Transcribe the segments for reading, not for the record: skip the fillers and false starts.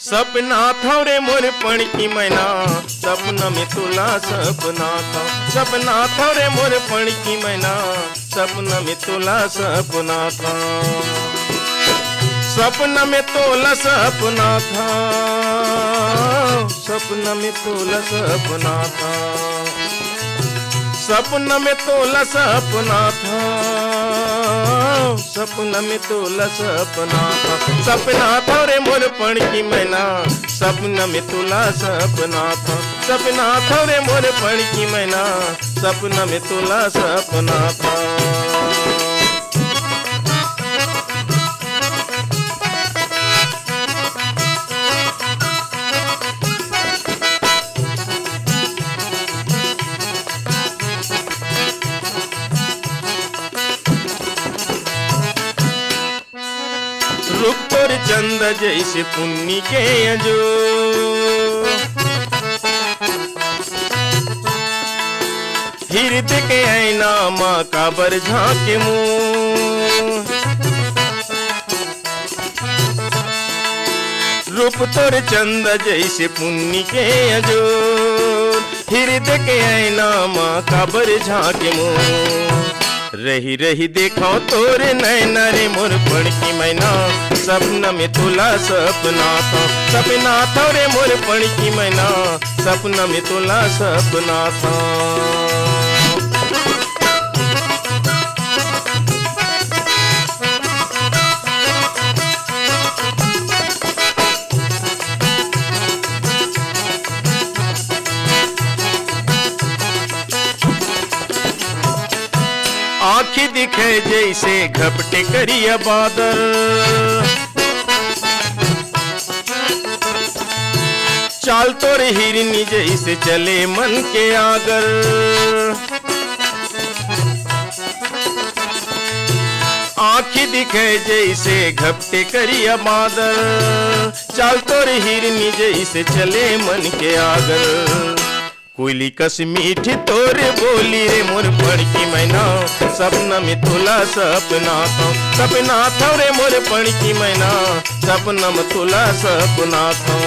सपना था रे मोर पण की मैना, सपना में तोला सपना था। सपना था रे मोर पण की मैना, सपना में तोला सपना था। सपना में तोला सपना था, सपना में तोला सपना था। सपना में तोला सपना था, सपना में तोला सपना था। सपना था रे मोर पण की मैना, सपना में तोला सपना था। सपना था रे मोर पण की मैना, सपना में तोला सपना था। रूप तोर चंद जैसे पुन्नी के अजो, हृदय के ऐना माँ काबर झांके मुँह। रूप तोर चंद जैसे पुन्नी के अजो, हृदय के ऐना माँ काबर झांके मुँह। रही रही देखो तोरे नैना रे मोर पण की मैना, सपना में तोला सपना था। सपना था रे मोर पण की मैना, सपना में तोला सपना था। आँखी दिखे जैसे घपटे करिया बादल, चाल तोर हिरनी जैसे चले मन के आगर। आँखी दिखे जैसे घपटे करिया बादल, चाल तोर हिरनी जैसे चले मन के आगर। कोयली कस मीठी तोरे बोली रे मोर पण की मैना, सपना में तोला सपना था। सपना था रे मोर पण की मैना, सपना में तोला सपना था।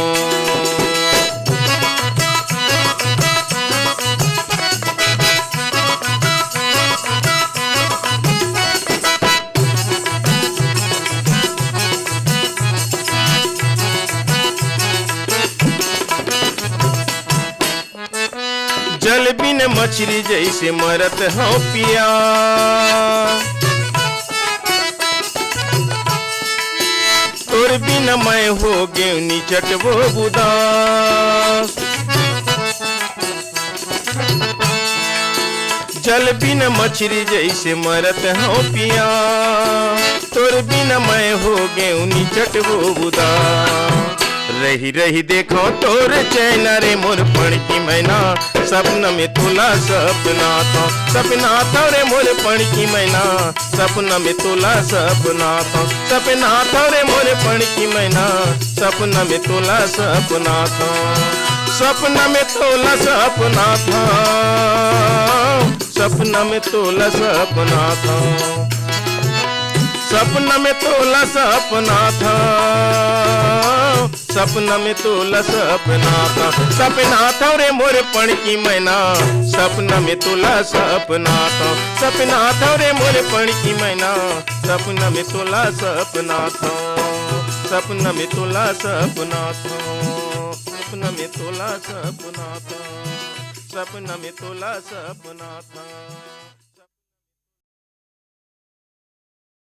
जल बिन मछली जैसे मरत हूँ पिया, तोर बिन मैं हो गए निचट वो बुदास। जल बिन मछली जैसे मरत हूँ पिया, तोर बिन मैं हो गए निचट वो बुदास। रही रही देखो तोर चैना रे मोर पण की मैना, सपना में तोला सपना था। सपना था रे मोर पण की मैना, सपना में तोला सपना था। सपना था रे मोर पण की मैना, सपना में तोला सपना था। सपना में तोला सपना था, सपना में तोला सपना था। सपना में तोला सपना था, सपना में तोला सपना था। सपना था रे मोर पण की मैना, सपना में तोला सपना था। सपना था रे मोर पण की मैना, सपना में तोला सपना था। सपना में तोला सपना था, सपना में तोला सपना था, सपना में तोला सपना था।